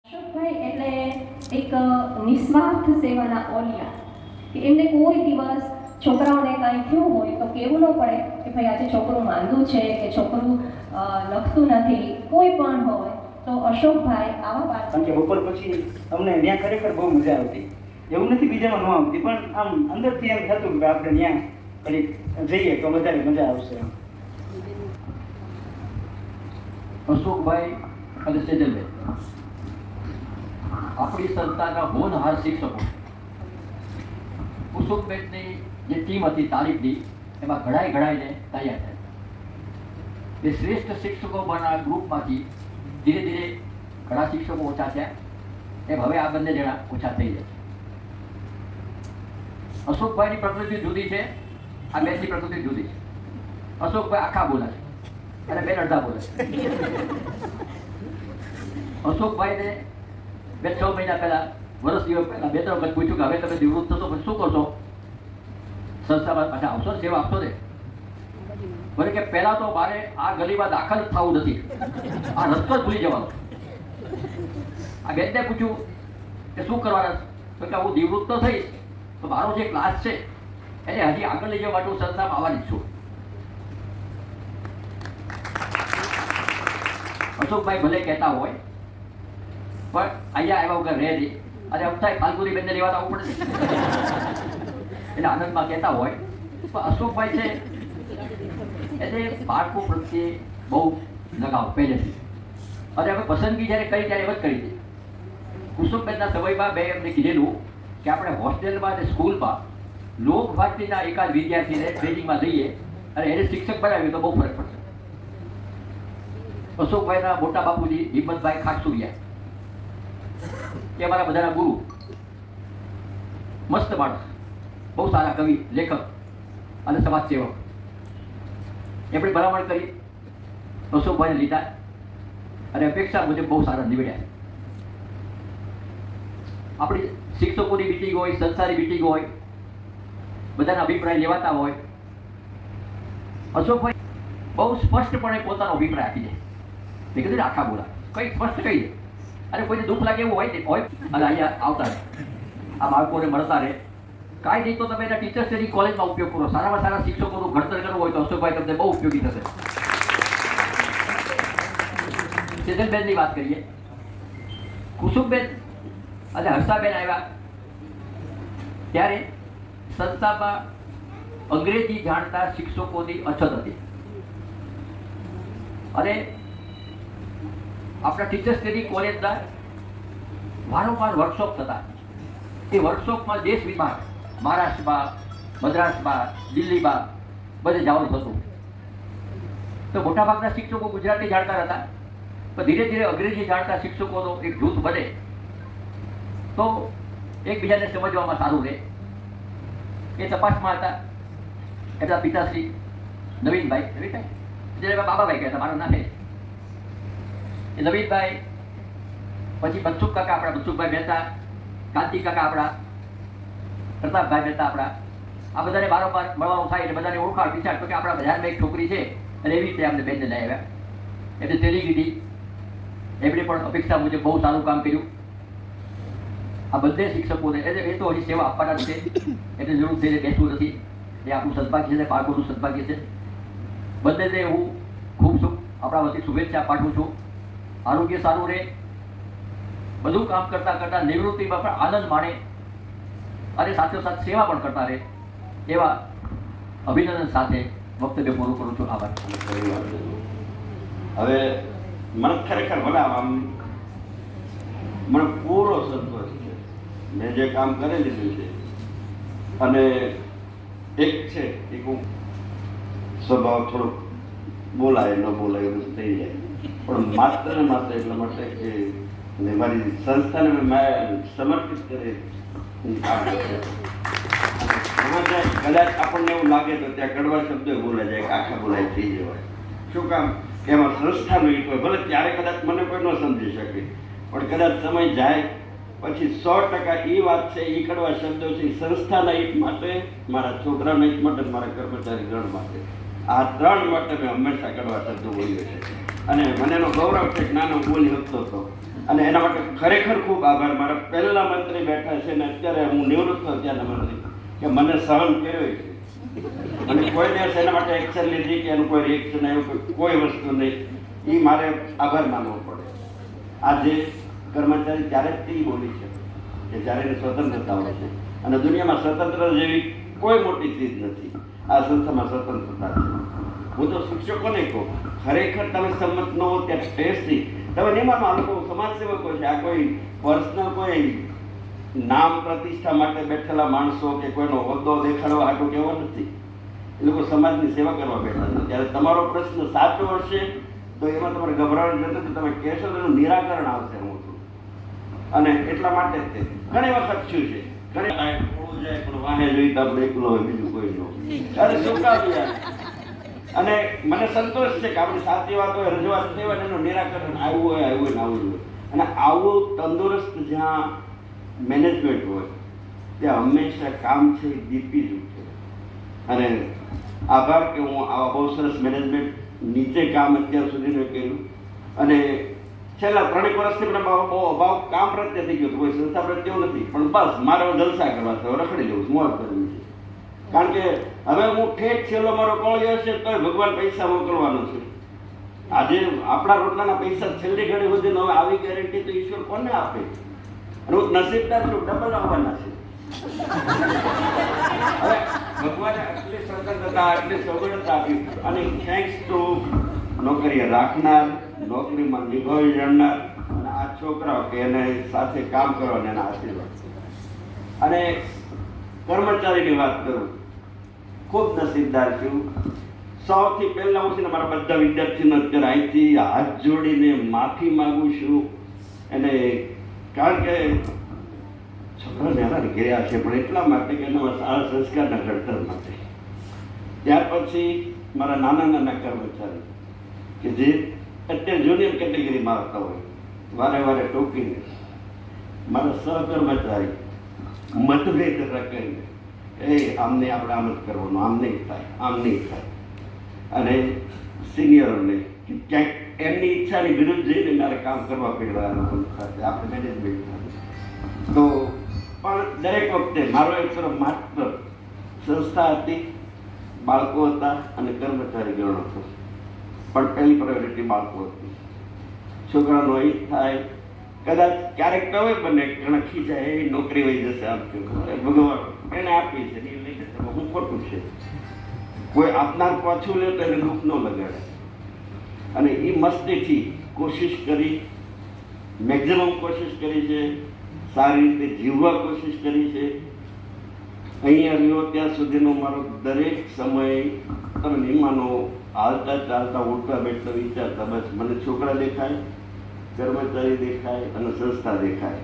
અશોકભાઈ એટલે એક નિસ્વાર્થ સેવાના ઓલિયા કે એમને કોઈ દિવસ છોકરાઓને કાંઈ થયું હોય તો કહેવું ન પડે કે ભાઈ આજે છોકરું માંદું છે કે છોકરું લખતું નથી, કોઈ પણ હોય તો અશોકભાઈ આવા વાત. કારણ કે બપોર પછી અમને ત્યાં ખરેખર બહુ મજા આવતી. એવું નથી બીજામાં ન આવતી, પણ આમ અંદરથી એમ થતું કે આપણે ત્યાં ઘડીક જઈએ તો વધારે મજા આવશે. અશોકભાઈ અને સેજલભાઈ આપણી સંસ્થાના હોનહાર શિક્ષકો. કુસુમબેનની જે ટીમ હતી તાલીમની, એમાં ઘડાઈને તૈયાર થાય. એ શ્રેષ્ઠ શિક્ષકો બના ગ્રુપમાંથી ધીરે ધીરે ઘણા શિક્ષકો ઓછા થયા, એમ હવે આ બંને જણા ઓછા થઈ જાય. અશોકભાઈની પ્રકૃતિ જુદી છે, આ બેનની પ્રકૃતિ જુદી છે. અશોકભાઈ આખા બોલે છે અને બેન અડધા બોલે છે. અશોકભાઈને 2-6 મહિના પહેલા, વર્ષ દિવસ પહેલા 2-3 વખત પૂછ્યું કે હવે તમે નિવૃત્ત થશો પછી શું કરશો, સંસ્થામાં પાછા આવશો ને, સેવા આપશો ને? બોલે કે પહેલા તો મારે આ ગલીમાં દાખલ થવું નથી, આ રસ્તો જ ભૂલી જવાનો. આ બેનને પૂછ્યું કે શું કરવાના, તો કે હું નિવૃત્ત થઈશ તો મારો જે ક્લાસ છે એને હજી આગળ લઈ જવા માટે હું સંસ્થામાં આવવાની છું. અશોકભાઈ ભલે કહેતા હોય પણ અહીંયા આવ્યા વગર રહે નહીં, અને એમ થાય ફાલ્ગુની બેનને લેવા આવવું પડે એટલે આનંદમાં કહેતા હોય. પણ અશોકભાઈ છે એટલે બાળકો પ્રત્યે બહુ લગાવ પહેલેથી, અને હવે પસંદગી જ્યારે કરી ત્યારે એમ જ કરી હતી. કુસુમબેનના સમયમાં મેં એમને કીધેલું કે આપણે હોસ્ટેલમાં અને સ્કૂલમાં લોકભારતીના એકાદ વિદ્યાર્થીને ટ્રેનિંગમાં લઈએ અને એને શિક્ષક બનાવીએ તો બહુ ફરક પડશે. અશોકભાઈના મોટા બાપુજી હિંમતભાઈ ખાટસુરિયા એ અમારા બધાના ગુરુ, મસ્ત માણસ, બહુ સારા કવિ, લેખક અને સમાજ સેવક. એમણે ભલામણ કરી, અશોકભાઈને લીધા અને અપેક્ષા મુજબ બહુ સારા નીવડ્યા. આપણી શિક્ષકોની મિટિંગ હોય, સંસ્થાની મિટિંગ હોય, બધાના અભિપ્રાય લેવાતા હોય, અશોકભાઈ બહુ સ્પષ્ટપણે પોતાનો અભિપ્રાય આપી દે. મેં કીધું આખા બોલા કંઈ સ્પષ્ટ કહી દે, અને કોઈને દુઃખ લાગે એવું હોય ને હોય અને અહીંયા આવતા રહે, આ બાળકોને મળતા રહે. કાંઈ નહીં તો તમે એના ટીચર્સ ટ્રેનિંગ કોલેજમાં ઉપયોગ કરો. સારામાં સારા શિક્ષકોનું ઘડતર કરવું હોય તો અશોકભાઈ તમને બહુ ઉપયોગી થશે. સેજલબેનની વાત કરીએ. કુસુમબેન અને હર્ષાબેન આવ્યા ત્યારે સંસ્થામાં અંગ્રેજી જાણતા શિક્ષકોની અછત હતી, અને આપણા ટીચર્સ ટ્રેનિંગ કોલેજના વારંવાર વર્કશોપ થતા. એ વર્કશોપમાં દેશ વિદેશ, મહારાષ્ટ્રમાં, મદ્રાસમાં, દિલ્હીમાં બધે જવાનું થતું. તો મોટાભાગના શિક્ષકો ગુજરાતી જાણતા હતા, પણ ધીરે ધીરે અંગ્રેજી જાણતા શિક્ષકોનો એક જૂથ બને તો એકબીજાને સમજવામાં સારું રહે. એ તપાસમાં હતા. એમના પિતાશ્રી નવીનભાઈ, જેને બાબાભાઈ કહેતા, મારું નામ એ નવીનભાઈ, પછી બનસુખ કાકા આપણા, બનસુખભાઈ મહેતા, કાંતિ કાકા આપણા, પ્રતાપભાઈ મહેતા આપણા, આ બધાને વારંવાર મળવાનું થાય એટલે બધાને ઓળખાણ વિચાર તો કે આપણા બજારમાં એક છોકરી છે, અને એવી રીતે અમને બેનને લઈ આવ્યા. એમને ટ્રેનિંગ લીધી, એમણે પણ અપેક્ષા મુજબ બહુ સારું કામ કર્યું. આ બધે શિક્ષકોને એ તો હજી સેવા આપવાના જ છે, એટલે જરૂર થઈને બેસવું નથી. એ આપણું સદભાગ્ય છે, બાળકોનું સદભાગ્ય છે. બંનેને હું ખૂબ આપણા વતી શુભેચ્છા પાઠવું છું. આરોગ્ય સારું રહે, બધું કામ કરતાં કરતાં નિવૃત્તિમાં પણ આનંદ માણે અને સાથોસાથ સેવા પણ કરતા રહે, એવા અભિનંદન સાથે વક્તવ્ય પૂરું કરું છું. આભાર. હવે મને ખરેખર ભલા આમ મને પૂરો સંતોષ છે. મેં જે કામ કરી લીધું છે, અને એક છે એક હું સ્વભાવ થોડોક બોલાય ન બોલાય એવું થઈ જાય, પણ માત્ર ને માત્ર એટલા માટે કે મારી સંસ્થાને મેં સમર્પિત કરી કામ કરે. કદાચ આપણને એવું લાગે તો ત્યાં કડવા શબ્દો બોલાઈ જાય, આખા બોલાય થઈ જવાય. શું કામ કે એમાં સંસ્થાનું હિત હોય. ભલે ત્યારે કદાચ મને કોઈ ન સમજી શકે, પણ કદાચ સમય જાય પછી 100% એ વાત છે, એ કડવા શબ્દો છે સંસ્થાના હિત માટે, મારા છોકરાના હિત માટે, મારા કર્મચારી ગણ માટે, આ 3 માટે મેં હંમેશા કડવા શબ્દો બોલ્યો છે. અને મને એનો ગૌરવ છે કે નાનો બોલી શકતો હતો. અને એના માટે ખરેખર ખૂબ આભાર. મારા પહેલા મંત્રી બેઠા છે ને અત્યારે હું નિવૃત્ત થયો ત્યાંના મંત્રી, કે મને સહન કર્યો છે અને કોઈ દિવસ એના માટે એક્શન લીધી કે એનું કોઈ રિએક્શન આવ્યું, કોઈ વસ્તુ નહીં. એ મારે આભાર માનવો પડે. આજે કર્મચારી ત્યારે જ તે બોલી છે કે જ્યારે એની સ્વતંત્રતા હોય છે, અને દુનિયામાં સ્વતંત્રતા જેવી કોઈ મોટી ચીજ નથી. આ સંસ્થામાં સ્વતંત્રતા છે. હું તો શિક્ષકોને કહું, ખરેખર તમે સંમત ન હો ત્યાં ટેસ્ટથી તમે નહીં માનો. આ લોકો સમાજ સેવકો છે, આ કોઈ પર્સનલ કોઈ નામ પ્રતિષ્ઠા માટે બેઠેલા માણસો કે કોઈનો હોદ્દો દેખાડવા હાટું કેવો નથી. એ લોકો સમાજની સેવા કરવા બેઠા છે. ત્યારે તમારો પ્રશ્ન સાચો હશે તો એમાં તમારે ગભરાવાની જરૂર નથી. તમે કહેશો તો એનું નિરાકરણ આવશે. હું છું અને એટલા માટે જ તે ઘણી વખત શું છે, ઘણી થોડું જાય પણ વાહે જોઈ તો આપણે એકલો હોય, બીજું કોઈ ન હોય. અરે શું કામ યાર. અને મને સંતોષ છે કે આપણી સાચી વાત હોય, રજૂઆત થઈ હોય, એનું નિરાકરણ આવ્યું હોય ને આવવું હોય. અને આવું તંદુરસ્ત જ્યાં મેનેજમેન્ટ હોય ત્યાં હંમેશા કામ છે એ દીપી જ ઉઠે. અને આભાર કે હું આવા બહુ સરસ મેનેજમેન્ટ નીચે કામ અત્યાર સુધીનું કર્યું. અને છેલ્લા 3 વર્ષથી મને બહુ અભાવ કામ પ્રત્યે થઈ ગયો, કોઈ સંસ્થા પ્રત્યે એવું નથી. પણ બસ મારે જલસા કરવા છે, રખડી જવું, મોજ કરવી છે. કારણ કે હવે હું ઠેઠ છેલ્લો મારો કોળિયો છે તો ભગવાન પૈસા મોકલવાનો છે. આજે આપણા રોટલાના પૈસા છેલ્લી ઘડી સુધી હવે આવી ગેરંટી તો ઈશ્વર કોને આપે? અને હું નસીબદાર છું, ડબલ આવવાના છે. હવે ભગવાને આટલી સ્વતંત્રતા, આટલી સગવડતા આપી, અને થેન્ક્સ ટુ નોકરીએ રાખનાર, નોકરીમાં નિભાવી જાણનાર અને આ છોકરાઓ કે એને સાથે કામ કરવાના એના આશીર્વાદ. અને કર્મચારીની વાત કરું, ખૂબ નસીબદાર છું. સૌથી પહેલા હું છે ને મારા બધા વિદ્યાર્થીઓને અત્યારે અહીંથી હાથ જોડીને માફી માગું છું. અને કારણ કે છોકરાને હેરાન કર્યા છે, પણ એટલા માટે કે એના સારા સંસ્કારના ઘડતર માટે. ત્યાર પછી મારા નાના નાના કર્મચારી કે જે અત્યારે જુનિયર કેટેગરીમાં આવતા હોય, વારે વારે ટોકીને મારા સહકર્મચારી મતભેદ કરીને આમને આપણે આમ જ કરવાનું, આમ નહીં થાય, આમ નહીં થાય. અને સિનિયરોને ક્યાંક એમની ઈચ્છાની વિરુદ્ધ જઈને મારે કામ કરવા પડ્યું સાથે આપણે મેનેજમેન્ટ સાથે. તો પણ દરેક વખતે મારો એક તરફ માત્ર સંસ્થા હતી, બાળકો હતા અને કર્મચારી ગણો હતો. પણ પહેલી પ્રાયોરિટી બાળકો હતી. છોકરાનો હિત થાય, કદાચ ક્યારેક તો હોય બને ઘણા ખીચાય, એ નોકરી વહી જશે, આમ ભગવાન એને આપી છે, એ લઈ જશે, હું ખોટું છે. કોઈ આપનાર પાછું લે તો એને દુઃખ ન લગાડે. અને એ મસ્તીથી કોશિશ કરી, મેક્ઝિમમ કોશિશ કરી છે, સારી રીતે જીવવા કોશિશ કરી છે. અહીંયા રહ્યો ત્યાં સુધીનો મારો દરેક સમય તમે નહીં માનો, હાલતા ચાલતા ઉઠતા બેઠતા વિચારતા બસ મને છોકરા દેખાય, કર્મચારી દેખાય અને સંસ્થા દેખાય.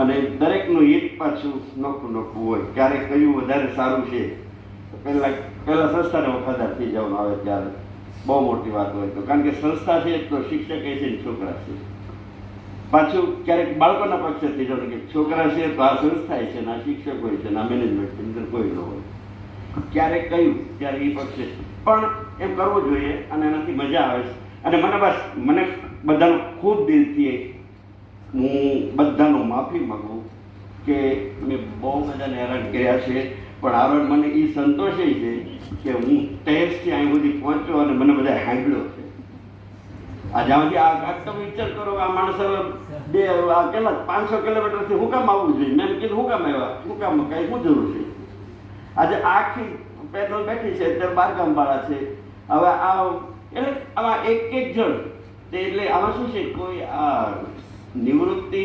અને દરેકનું હિત પાછું નોખું નોખું હોય. ક્યારેક કયું વધારે સારું છે તો પહેલાં સંસ્થાને વફાદાર થઈ જવાનું આવે ત્યારે બહુ મોટી વાત હોય તો. કારણ કે સંસ્થા છે તો શિક્ષક એ છે ને છોકરા છે. પાછું ક્યારેક બાળકોના પક્ષે થઈ જવાનું કે છોકરા છે તો આ સંસ્થા છે ને આ શિક્ષક હોય છે ને આ મેનેજમેન્ટ અંદર કોઈ ન હોય. ક્યારેક કહ્યું ત્યારે એ પક્ષે પણ એમ કરવું જોઈએ અને એનાથી મજા આવે છે. અને મને બધાનું ખૂબ દિલથી હું બધાનો માફી માગું કે મેં બહુ બધાને હેરાન કર્યા છે. પણ આગળ મને એ સંતોષ છે કે હું ટેસ્ટથી અહીં સુધી પહોંચ્યો અને મને બધા હાંભળ્યો છે. આ જ્યાંથી આ તો વિચાર કરો આ માણસ કેટલા 500 કિલોમીટરથી હું કામ આવવું જોઈએ? મેં કીધું હું કામ આવ્યા, શું કામ કાંઈ શું જરૂર છે? આજે આખી પેટ્રોલ બેઠી છે, અત્યારે 12 ગામવાળા છે. હવે આ એટલે આમાં એક જણ તે એટલે આમાં શું છે, કોઈ આ નિવૃત્તિ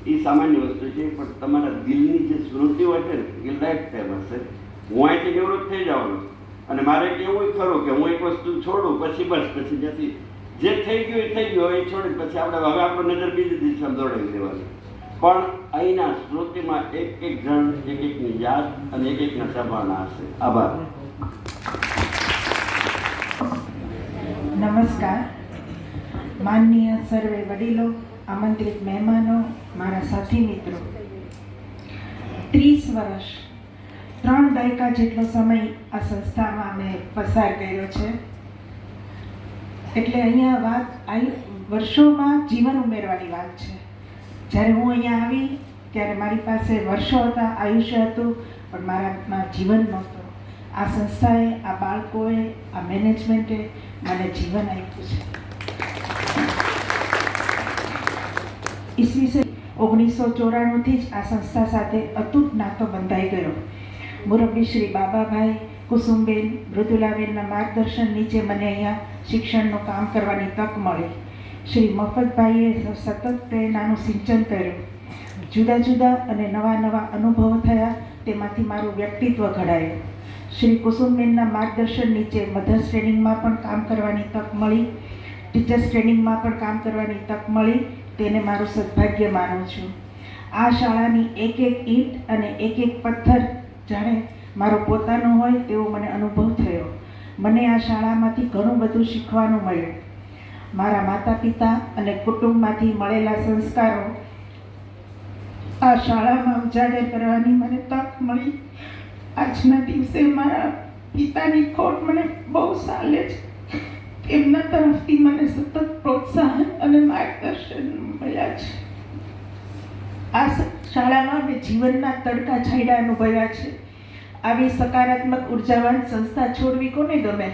એ સામાન્ય વસ્તુ છે, પણ તમારા દિલની જે સ્મૃતિ હોય છે ને એ લાઈફ ટાઈમ હશે. હું અહીંથી નિવૃત્ત થઈ જાઉં અને મારે એવું ખરું કે હું એક વસ્તુ છોડું પછી બસ, પછી જ્યાંથી જે થઈ ગયું એ થઈ ગયું, એ છોડી પછી આપણે હવે આપણો નજર બીજી દિશામાં દોડાવી દેવાની. પણ અહીંના સ્મૃતિમાં એક જણ એક એકની યાદ અને એક એકના સંભાળના હશે. આભાર. નમસ્કાર. માનનીય સર્વે વડીલો, આમંત્રિત મહેમાનો, મારા સાથી મિત્રો, 30 વર્ષ 3 દાયકા જેટલો સમય આ સંસ્થામાં મેં પસાર કર્યો છે. એટલે અહીંયા વર્ષોમાં જીવન ઉમેરવાની વાત છે. જ્યારે હું અહીંયા આવી ત્યારે મારી પાસે વર્ષો હતા, આયુષ્ય હતું, પણ મારામાં જીવન નહોતું. આ સંસ્થાએ, આ બાળકોએ, આ મેનેજમેન્ટે મને જીવન આપ્યું છે. ઈસવીસન 1994થી જ આ સંસ્થા સાથે અતૂટ નાતો બંધાઈ ગયો. મુરબ્બી શ્રી બાબાભાઈ, કુસુમબેન, મૃદુલાબેનના માર્ગદર્શન નીચે મને અહીંયા શિક્ષણનું કામ કરવાની તક મળી. શ્રી મફતભાઈએ સતત પ્રેરણાનું સિંચન કર્યું. જુદા જુદા અને નવા નવા અનુભવો થયા, તેમાંથી મારું વ્યક્તિત્વ ઘડાયું. શ્રી કુસુમબેનના માર્ગદર્શન નીચે મધર્સ ટ્રેનિંગમાં પણ કામ કરવાની તક મળી, ટીચર્સ ટ્રેનિંગમાં પણ કામ કરવાની તક મળી. તેને મારું સદભાગ્ય માનું છું. આ શાળાની એક એક ઈંટ અને એક એક પથ્થર જાણે મારો પોતાનો હોય તેવો મને અનુભવ થયો. મને આ શાળામાંથી ઘણું બધું શીખવાનું મળ્યું. મારા માતા પિતા અને કુટુંબમાંથી મળેલા સંસ્કારો આ શાળામાં ઉજાગર કરવાની મને તક મળી. આજના દિવસે મારા પિતાની ખોટ મને બહુ સાલે છે. એમના તરફથી મને સતત પ્રોત્સાહન અને માર્ગદર્શન મળ્યા છે. આ શાળામાં મેં જીવનના તડકા છાંયડા અનુભવ્યા છે. આવી સકારાત્મક ઉર્જાવાન સંસ્થા છોડવી કોને ગમે?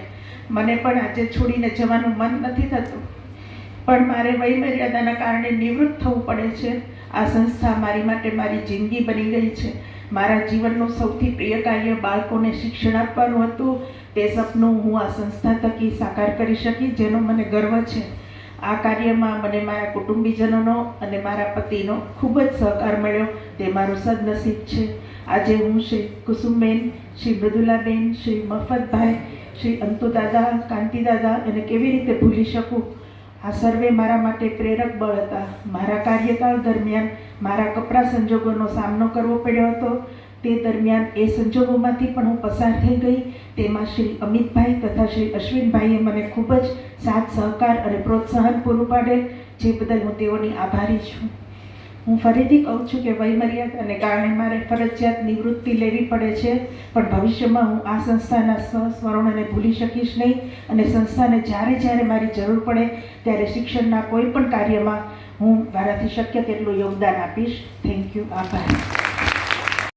મને પણ આજે છોડીને જવાનું મન નથી થતું, પણ મારે વયમર્યાદાના કારણે નિવૃત્ત થવું પડે છે. આ સંસ્થા મારી માટે મારી જિંદગી બની ગઈ છે. મારા જીવનનું સૌથી પ્રિય કાર્ય બાળકોને શિક્ષણ આપવાનું હતું. તે સપનું હું આ સંસ્થા થકી સાકાર કરી શકી, જેનો મને ગર્વ છે. આ કાર્યમાં મને મારા કુટુંબીજનોનો અને મારા પતિનો ખૂબ જ સહકાર મળ્યો. તે મારું સદનસીબ છે. આજે હું શ્રી કુસુમબેન, શ્રી મૃદુલાબેન, શ્રી મફતભાઈ, શ્રી અંતુદાદા, કાંતિદાદા એને કેવી રીતે ભૂલી શકું? આ સર્વે મારા માટે પ્રેરક બળ હતા. મારા કાર્યકાળ દરમિયાન મારા કપરા સંજોગોનો સામનો કરવો પડ્યો હતો. તે દરમિયાન એ સંજોગોમાંથી પણ હું પસાર થઈ ગઈ. તેમાં શ્રી અમિતભાઈ તથા શ્રી અશ્વિનભાઈએ મને ખૂબ જ સાથ સહકાર અને પ્રોત્સાહન પૂરું પાડેલ, જે બદલ હું તેઓની આભારી છું. હું ફરીથી કહું છું કે વયમર્યાદાને કારણે મારે ફરજિયાત નિવૃત્તિ લેવી પડે છે, પણ ભવિષ્યમાં હું આ સંસ્થાના સ્મરણોને ભૂલી શકીશ નહીં અને સંસ્થાને જ્યારે જ્યારે મારી જરૂર પડે ત્યારે શિક્ષણના કોઈ પણ કાર્યમાં હું મારાથી શક્ય તેટલું યોગદાન આપીશ. Thank you. આભાર.